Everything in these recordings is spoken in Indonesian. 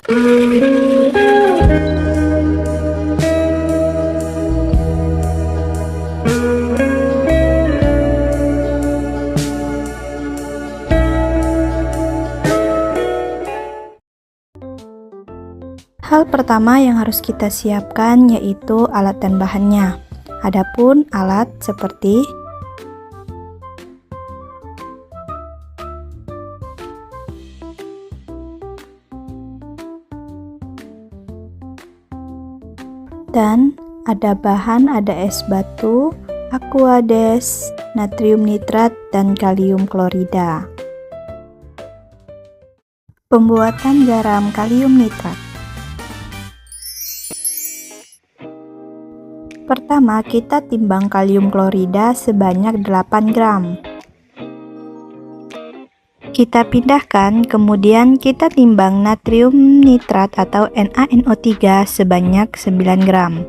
Hal pertama yang harus kita siapkan yaitu alat dan bahannya. Adapun alat seperti dan ada bahan, ada es batu, aquades, natrium nitrat, dan kalium klorida. Pembuatan garam kalium nitrat. Pertama, kita timbang kalium klorida sebanyak 8 gram. Kita pindahkan, kemudian kita timbang natrium nitrat atau NaNO3 sebanyak 9 gram.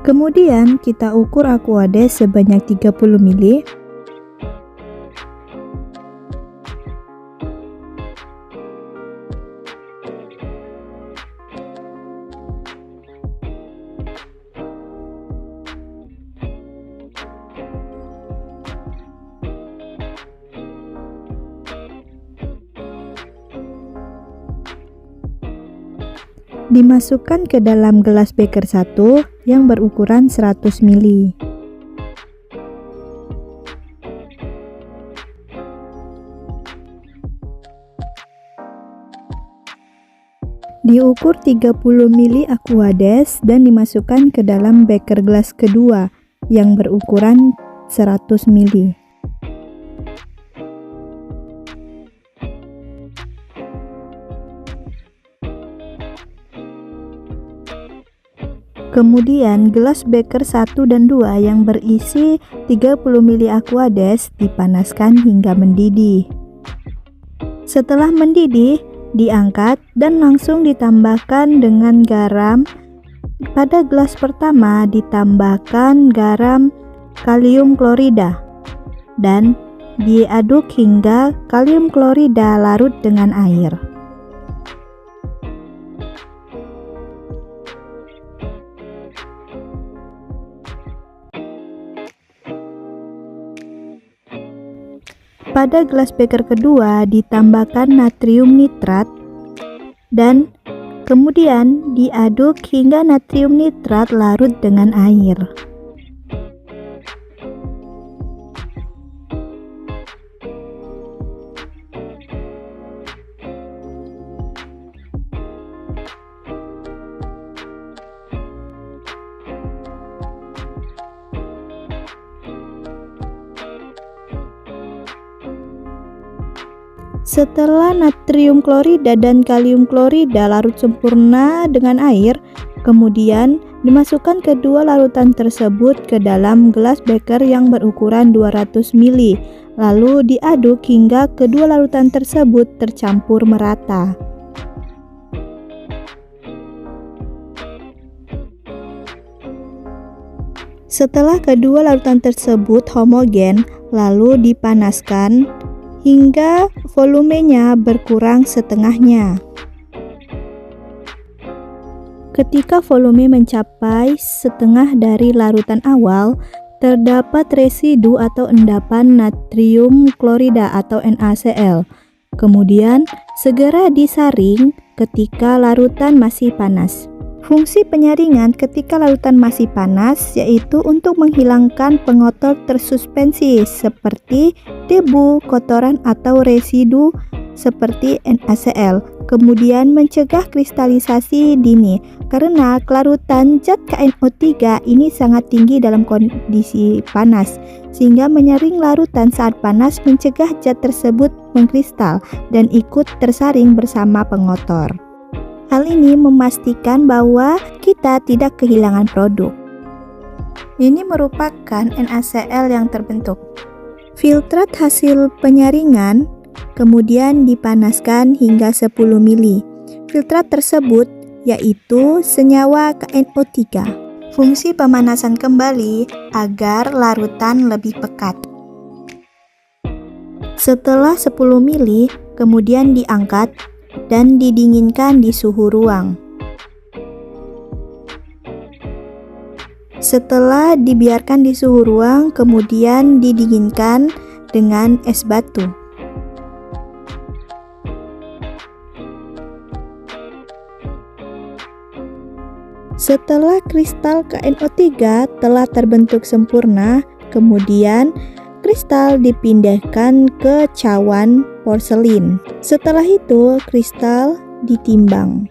Kemudian kita ukur aquades sebanyak 30 ml. Dimasukkan ke dalam gelas beker 1 yang berukuran 100 ml. Diukur 30 ml aquades dan dimasukkan ke dalam beker gelas kedua yang berukuran 100 ml. Kemudian gelas beker 1 dan 2 yang berisi 30 ml aquades dipanaskan hingga mendidih. Setelah mendidih, diangkat dan langsung ditambahkan dengan garam. Pada gelas pertama ditambahkan garam kalium klorida dan diaduk hingga kalium klorida larut dengan air. Pada gelas beker kedua ditambahkan natrium nitrat dan kemudian diaduk hingga natrium nitrat larut dengan air. Setelah natrium klorida dan kalium klorida larut sempurna dengan air, kemudian dimasukkan kedua larutan tersebut ke dalam gelas beker yang berukuran 200 ml, lalu diaduk hingga kedua larutan tersebut tercampur merata. Setelah kedua larutan tersebut homogen, lalu dipanaskan hingga volumenya berkurang setengahnya. Ketika volume mencapai setengah dari larutan awal, terdapat residu atau endapan natrium klorida atau NaCl. Kemudian, segera disaring ketika larutan masih panas. Fungsi penyaringan ketika larutan masih panas yaitu untuk menghilangkan pengotor tersuspensi seperti debu, kotoran atau residu seperti NaCl. Kemudian mencegah kristalisasi dini karena kelarutan zat KNO3 ini sangat tinggi dalam kondisi panas, sehingga menyaring larutan saat panas mencegah zat tersebut mengkristal dan ikut tersaring bersama pengotor. Hal ini memastikan bahwa kita tidak kehilangan produk. Ini merupakan NaCl yang terbentuk. Filtrat hasil penyaringan kemudian dipanaskan hingga 10 mili. Filtrat tersebut yaitu senyawa KNO3. Fungsi pemanasan kembali agar larutan lebih pekat. Setelah 10 mili, kemudian diangkat dan didinginkan di suhu ruang. Setelah dibiarkan di suhu ruang, kemudian didinginkan dengan es batu. Setelah kristal KNO3 telah terbentuk sempurna, kemudian kristal dipindahkan ke cawan porselin. Setelah itu, kristal ditimbang.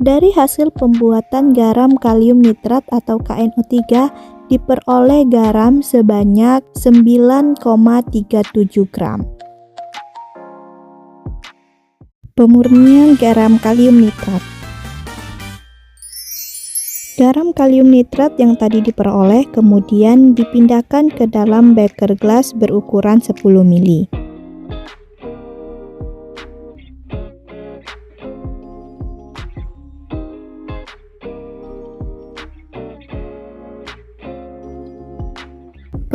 Dari hasil pembuatan garam kalium nitrat atau KNO3 diperoleh garam sebanyak 9,37 gram. Pemurnian garam kalium nitrat. Garam kalium nitrat yang tadi diperoleh kemudian dipindahkan ke dalam beker gelas berukuran 10 mili.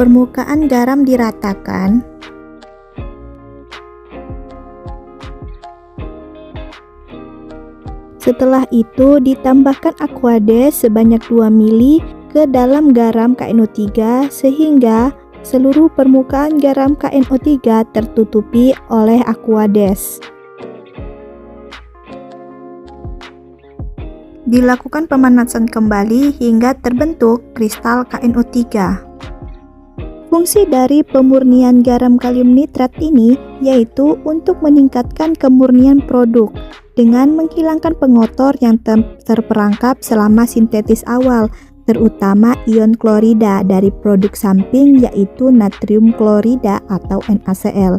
Permukaan garam diratakan. Setelah itu ditambahkan aquades sebanyak 2 mili ke dalam garam KNO3 sehingga seluruh permukaan garam KNO3 tertutupi oleh aquades. Dilakukan pemanasan kembali hingga terbentuk kristal KNO3. Fungsi dari pemurnian garam kalium nitrat ini yaitu untuk meningkatkan kemurnian produk dengan menghilangkan pengotor yang terperangkap selama sintetis awal, terutama ion klorida dari produk samping yaitu natrium klorida atau NaCl.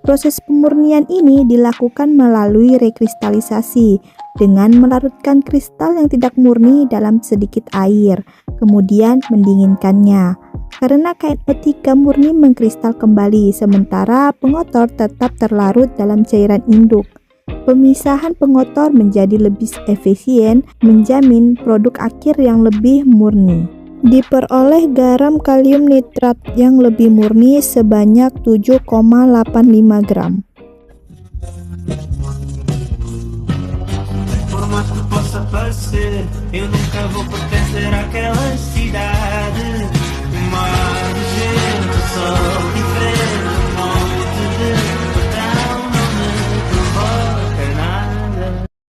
Proses pemurnian ini dilakukan melalui rekristalisasi dengan melarutkan kristal yang tidak murni dalam sedikit air, kemudian mendinginkannya. Karena KNO3 murni mengkristal kembali, sementara pengotor tetap terlarut dalam cairan induk. Pemisahan pengotor menjadi lebih efisien, menjamin produk akhir yang lebih murni. Diperoleh garam kalium nitrat yang lebih murni sebanyak 7,85 gram. Por mais que possa parecer, eu nunca vou pertencer àquela cidade. Mas